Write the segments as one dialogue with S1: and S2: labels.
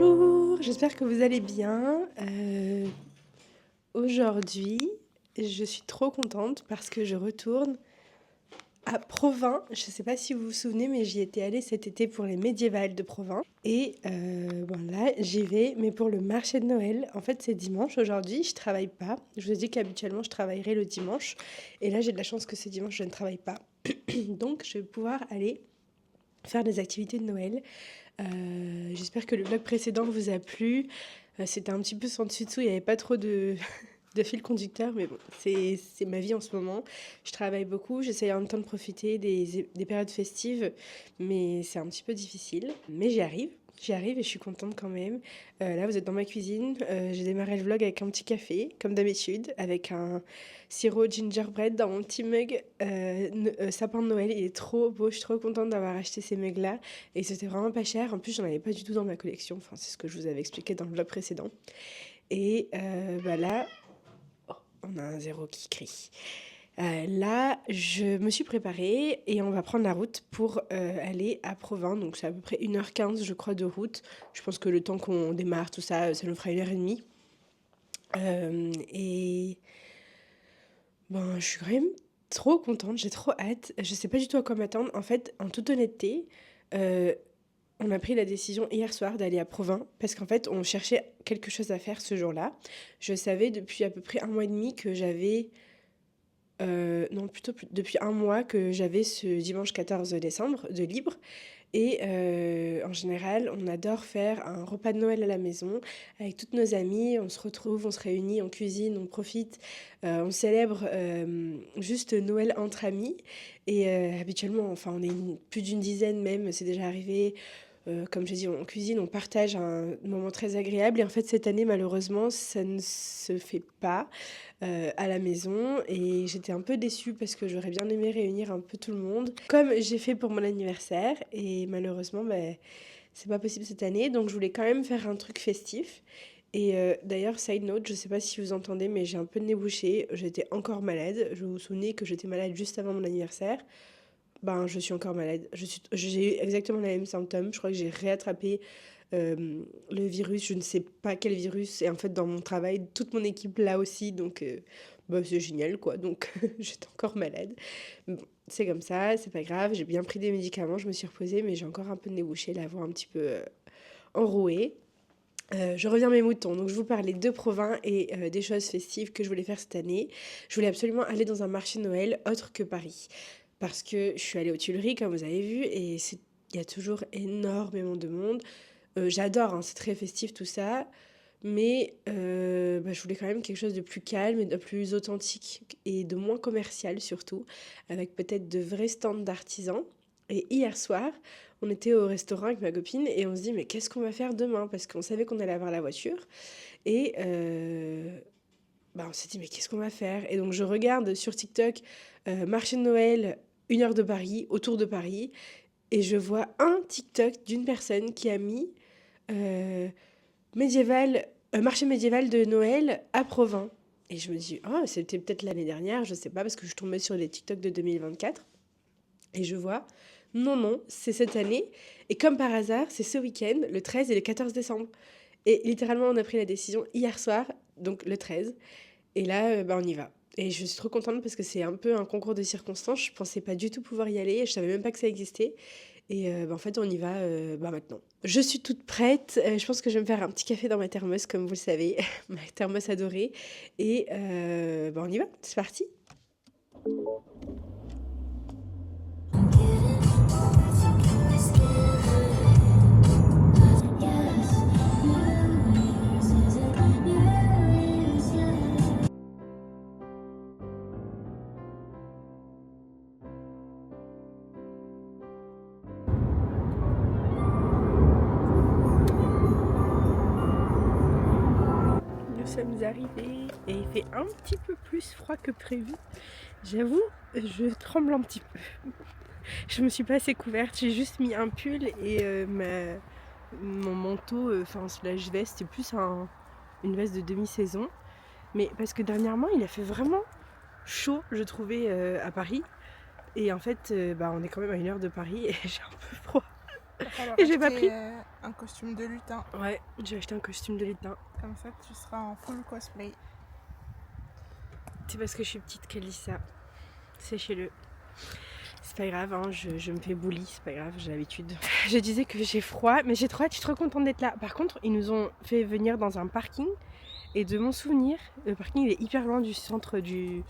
S1: Bonjour, j'espère que vous allez bien. Aujourd'hui, je suis trop contente parce que je retourne à Provins. Je ne sais pas si vous vous souvenez, mais j'y étais allée cet été pour les médiévales de Provins. Et bon là, j'y vais, mais pour le marché de Noël. En fait, c'est dimanche aujourd'hui, je travaille pas. Je vous ai dit qu'habituellement, je travaillerai le dimanche. Et là, j'ai de la chance que ce dimanche, je ne travaille pas. Donc, je vais pouvoir aller faire des activités de Noël. J'espère que le vlog précédent vous a plu. C'était un petit peu sans dessus dessous, il n'y avait pas trop de fil conducteur, mais bon, c'est ma vie en ce moment. Je travaille beaucoup, j'essaye en même temps de profiter des périodes festives, mais c'est un petit peu difficile. Mais j'y arrive et je suis contente quand même. Là, vous êtes dans ma cuisine. J'ai démarré le vlog avec un petit café, comme d'habitude, avec un sirop gingerbread dans mon petit mug sapin de Noël. Il est trop beau, je suis trop contente d'avoir acheté ces mugs-là. Et c'était vraiment pas cher. En plus, j'en avais pas du tout dans ma collection. Enfin, c'est ce que je vous avais expliqué dans le vlog précédent. Et là, oh, on a un zéro qui crie. Là, je me suis préparée et on va prendre la route pour aller à Provins. Donc, c'est à peu près 1h15, je crois, de route. Je pense que le temps qu'on démarre, tout ça, ça nous fera 1h30. Et ben, je suis quand même trop contente, j'ai trop hâte. Je sais pas du tout à quoi m'attendre. En fait, en toute honnêteté, euh, on a pris la décision hier soir d'aller à Provins parce qu'en fait, on cherchait quelque chose à faire ce jour-là. Je savais depuis à peu près un mois et demi que j'avais non, plutôt depuis un mois que j'avais ce dimanche 14 décembre de libre. Et en général, on adore faire un repas de Noël à la maison avec toutes nos amies. On se retrouve, on se réunit, on cuisine, on profite, on célèbre juste Noël entre amis. Et habituellement, enfin, on est plus d'une dizaine même, c'est déjà arrivé. Comme j'ai dit, on cuisine, on partage un moment très agréable. Et en fait, cette année, malheureusement, ça ne se fait pas à la maison. Et j'étais un peu déçue parce que j'aurais bien aimé réunir un peu tout le monde, comme j'ai fait pour mon anniversaire. Et malheureusement, c'est pas possible cette année. Donc, je voulais quand même faire un truc festif. Et d'ailleurs, side note, je sais pas si vous entendez, mais j'ai un peu de nez bouché. J'étais encore malade. Je vous souvenez que j'étais malade juste avant mon anniversaire. Ben, je suis encore malade. J'ai eu exactement les mêmes symptômes. Je crois que j'ai réattrapé le virus. Je ne sais pas quel virus. Et en fait, dans mon travail, toute mon équipe là aussi. Donc, c'est génial, quoi. Donc, j'étais encore malade. Bon, c'est comme ça, c'est pas grave. J'ai bien pris des médicaments, je me suis reposée, mais j'ai encore un peu de nez bouché, la voix un petit peu enrouée. Je reviens à mes moutons. Donc, je vous parlais de Provins et des choses festives que je voulais faire cette année. Je voulais absolument aller dans un marché de Noël autre que Paris. Parce que je suis allée aux Tuileries, comme vous avez vu, et il y a toujours énormément de monde. J'adore, hein, c'est très festif tout ça. Mais je voulais quand même quelque chose de plus calme et de plus authentique et de moins commercial surtout, avec peut-être de vrais stands d'artisans. Et hier soir, on était au restaurant avec ma copine et on se dit mais qu'est-ce qu'on va faire demain? Parce qu'on savait qu'on allait avoir la voiture. Et on s'est dit mais qu'est-ce qu'on va faire? Et donc je regarde sur TikTok marché de Noël, 1 heure de Paris, autour de Paris. Et je vois un TikTok d'une personne qui a mis euh, médiéval, marché médiéval de Noël à Provins. Et je me dis, oh, c'était peut-être l'année dernière, je sais pas, parce que je tombais sur les TikTok de 2024. Et je vois, non, non, c'est cette année. Et comme par hasard, c'est ce week-end, le 13 et le 14 décembre. Et littéralement, on a pris la décision hier soir, donc le 13. Et là, on y va. Et je suis trop contente parce que c'est un peu un concours de circonstances. Je pensais pas du tout pouvoir y aller. Je savais même pas que ça existait. Et en fait, on y va maintenant. Je suis toute prête. Je pense que je vais me faire un petit café dans ma thermos, comme vous le savez, ma thermos adorée. Et on y va. C'est parti. Nous sommes arrivés et il fait un petit peu plus froid que prévu. J'avoue, je tremble un petit peu. Je me suis pas assez couverte, j'ai juste mis un pull et mon manteau, slash veste, c'est plus une veste de demi-saison. Mais parce que dernièrement, il a fait vraiment chaud, je trouvais, à Paris. Et en fait, on est quand même à 1 heure de Paris et j'ai un peu froid. Et j'ai pas pris.
S2: Un costume de lutin.
S1: Ouais, j'ai acheté un costume de lutin.
S2: Comme ça, tu seras en full cosplay.
S1: C'est parce que je suis petite qu'elle dit ça. Sachez-le. C'est pas grave, hein, je me fais bully, c'est pas grave, j'ai l'habitude. Je disais que j'ai froid, mais j'ai trop hâte, je suis trop contente d'être là. Par contre, ils nous ont fait venir dans un parking. Et de mon souvenir, le parking il est hyper loin du centre du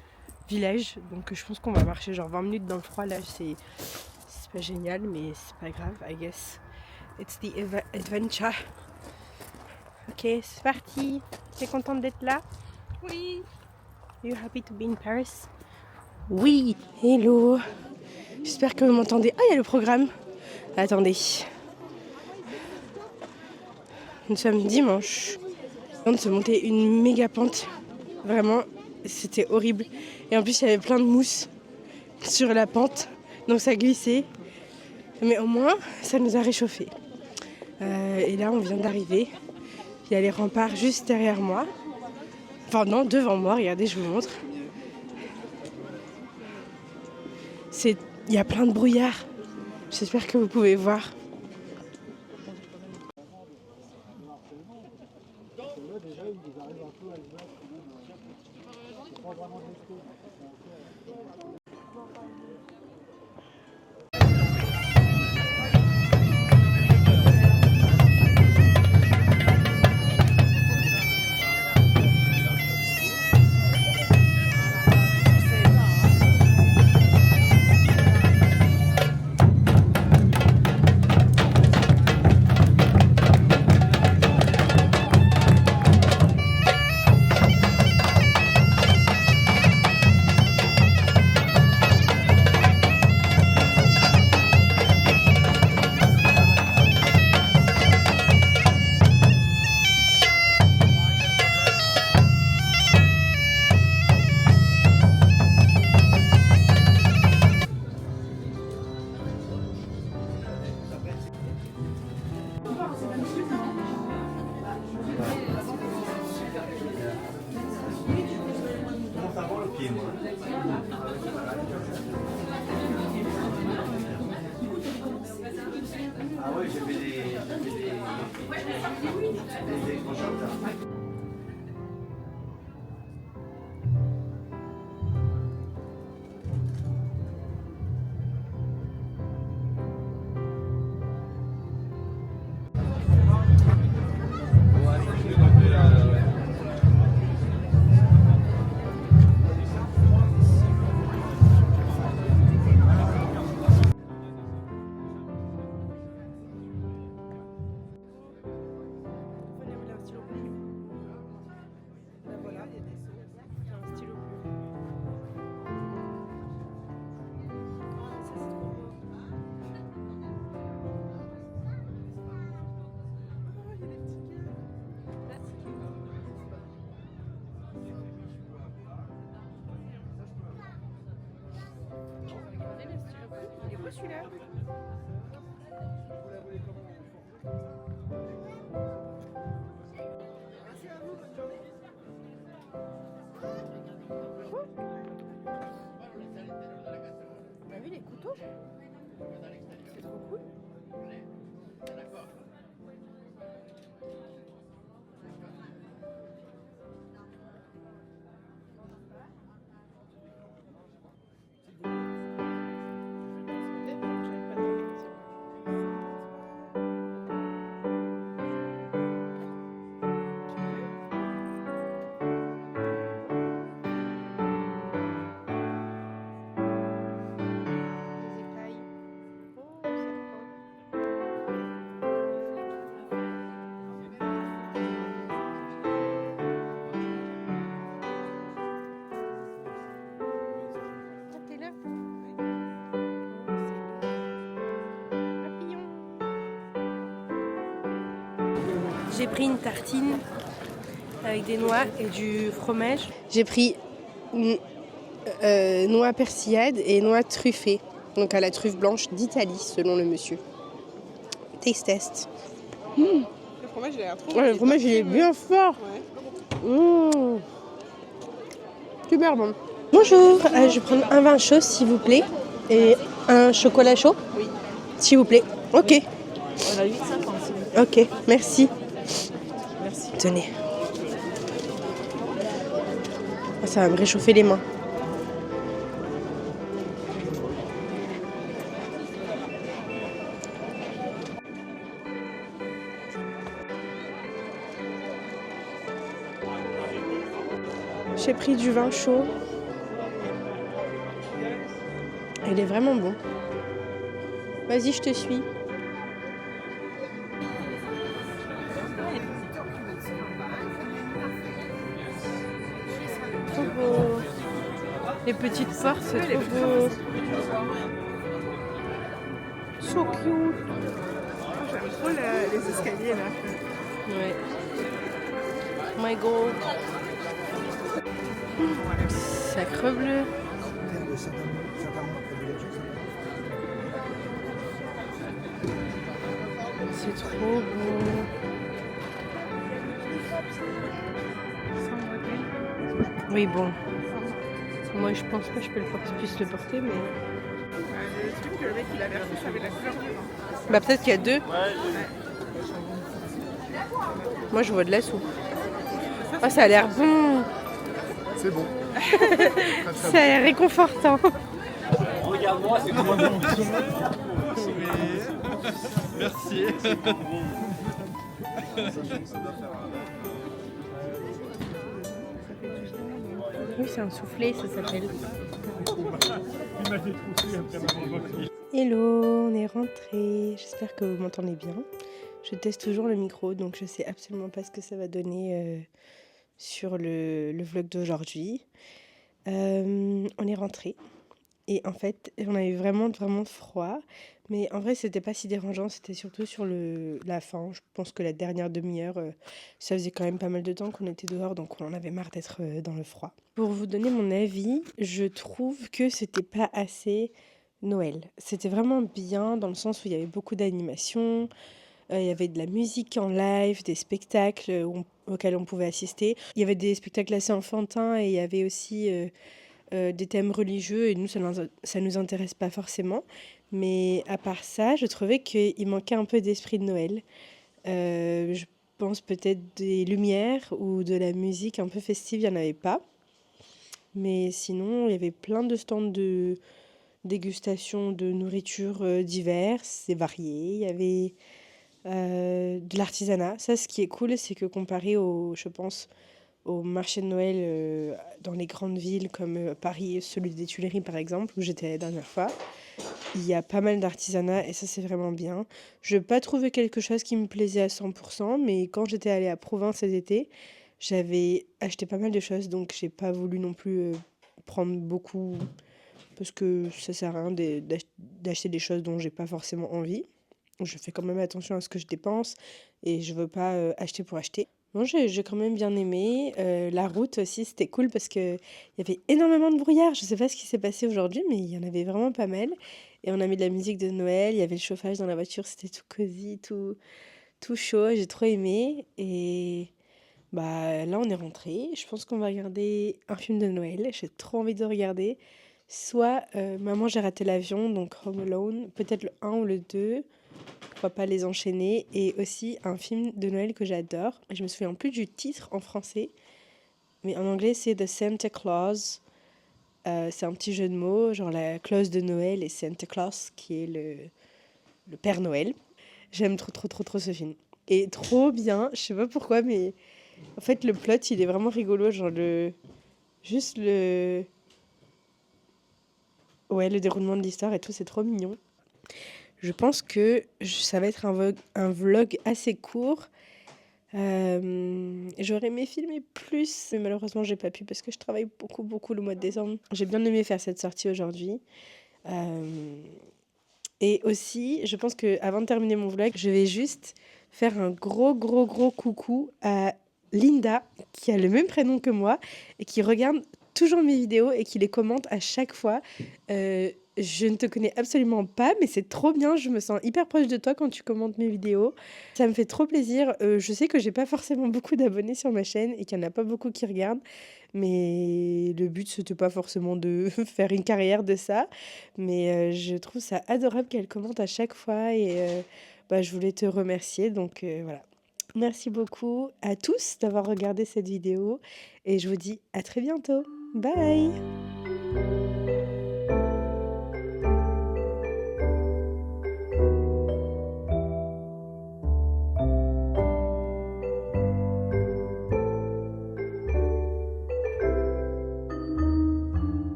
S1: village. Donc je pense qu'on va marcher genre 20 minutes dans le froid. Là, c'est pas génial, mais c'est pas grave, I guess. It's the adventure. Ok, c'est parti. T'es contente d'être là?
S2: Oui.
S1: You happy to be in Paris? Oui. Hello. J'espère que vous m'entendez. Ah, il y a le programme. Attendez. Nous sommes dimanche. On vient de se monter une méga pente. Vraiment, c'était horrible. Et en plus, il y avait plein de mousse sur la pente. Donc ça glissait. Mais au moins, ça nous a réchauffé. Et là, on vient d'arriver. Il y a les remparts juste derrière moi. Enfin non, devant moi. Regardez, je vous montre. Il y a plein de brouillard. J'espère que vous pouvez voir.
S3: Ah ouais, j'avais des électrochocs là.
S1: Celui-là. T'as vu les couteaux? C'est trop cool. J'ai pris une tartine avec des noix et du fromage. J'ai pris noix persillade et noix truffée, donc à la truffe blanche d'Italie selon le monsieur. Taste test.
S2: Le fromage il a l'air trop bon.
S1: Ouais, le fromage il est bien fort. Ouais. Super bon. Bonjour, je vais prendre un vin chaud s'il vous plaît et un chocolat chaud.
S2: Oui.
S1: S'il vous plaît. Ok.
S4: Voilà, 8,50 s'il vous plaît.
S1: Ok, merci.
S4: Merci.
S1: Tenez. Ah, ça va me réchauffer les mains. J'ai pris du vin chaud. Il est vraiment bon. Vas-y, je te suis. Trop beau. Les petites portes, c'est trop beau. So cute.
S2: J'aime trop les escaliers là.
S1: Ouais. My God. Sacre bleu. C'est trop beau. Oui, bon. Moi, je pense pas que je puisse le porter, mais...
S2: Le truc que le mec il avait reçu, ça avait la couleur du vin.
S1: Bah, peut-être qu'il y a deux. Moi, je vois de la soupe. Ah, ça a l'air bon.
S5: C'est bon.
S1: Ça a l'air réconfortant.
S3: Regarde-moi, c'est comment
S5: Merci.
S1: Oui, c'est un soufflé, ça s'appelle. Hello, on est rentré. J'espère que vous m'entendez bien. Je teste toujours le micro, donc je sais absolument pas ce que ça va donner sur le vlog d'aujourd'hui. On est rentré. Et en fait, on avait vraiment froid. Mais en vrai, c'était pas si dérangeant. C'était surtout sur la fin. Je pense que la dernière demi-heure, ça faisait quand même pas mal de temps qu'on était dehors. Donc on en avait marre d'être dans le froid. Pour vous donner mon avis, je trouve que c'était pas assez Noël. C'était vraiment bien dans le sens où il y avait beaucoup d'animations. Il y avait de la musique en live, des spectacles auxquels on pouvait assister. Il y avait des spectacles assez enfantins et il y avait aussi... des thèmes religieux et nous, ça nous intéresse pas forcément. Mais à part ça, je trouvais qu'il manquait un peu d'esprit de Noël. Je pense peut-être des lumières ou de la musique un peu festive, il n'y en avait pas. Mais sinon, il y avait plein de stands de dégustation de nourriture diverses et variées. Il y avait de l'artisanat. Ça, ce qui est cool, c'est que comparé je pense, au marché de Noël dans les grandes villes comme Paris, celui des Tuileries par exemple, où j'étais la dernière fois, il y a pas mal d'artisanat et ça c'est vraiment bien. Je n'ai pas trouvé quelque chose qui me plaisait à 100%, mais quand j'étais allée à Provins cet été, j'avais acheté pas mal de choses, donc j'ai pas voulu non plus prendre beaucoup, parce que ça sert à rien d'acheter des choses dont j'ai pas forcément envie. Je fais quand même attention à ce que je dépense et je veux pas acheter pour acheter. Bon, j'ai quand même bien aimé. La route aussi, c'était cool parce qu'il y avait énormément de brouillard. Je sais pas ce qui s'est passé aujourd'hui, mais il y en avait vraiment pas mal. Et on a mis de la musique de Noël, il y avait le chauffage dans la voiture, c'était tout cosy, tout chaud. J'ai trop aimé. Et bah là, on est rentré. Je pense qu'on va regarder un film de Noël. J'ai trop envie de regarder. Soit Maman, j'ai raté l'avion, donc Home Alone, peut-être le 1 ou le 2. Pourquoi pas les enchaîner. Et aussi un film de Noël que j'adore. Je me souviens plus du titre en français, mais en anglais c'est The Santa Claus. C'est un petit jeu de mots, genre la clause de Noël et Santa Claus qui est le Père Noël. J'aime trop ce film. Et trop bien, je sais pas pourquoi, mais en fait le plot il est vraiment rigolo, genre juste le déroulement de l'histoire et tout, c'est trop mignon. Je pense que ça va être un vlog assez court. J'aurais aimé filmer plus, mais malheureusement j'ai pas pu parce que je travaille beaucoup le mois de décembre. J'ai bien aimé faire cette sortie aujourd'hui. Et aussi, je pense qu'avant de terminer mon vlog, je vais juste faire un gros coucou à Linda, qui a le même prénom que moi et qui regarde toujours mes vidéos et qui les commente à chaque fois. Je ne te connais absolument pas, mais c'est trop bien. Je me sens hyper proche de toi quand tu commentes mes vidéos. Ça me fait trop plaisir. Je sais que j'ai pas forcément beaucoup d'abonnés sur ma chaîne et qu'il n'y en a pas beaucoup qui regardent. Mais le but, c'était pas forcément de faire une carrière de ça. Mais je trouve ça adorable qu'elle commente à chaque fois. Et bah, je voulais te remercier. Donc voilà. Merci beaucoup à tous d'avoir regardé cette vidéo et je vous dis à très bientôt. Bye!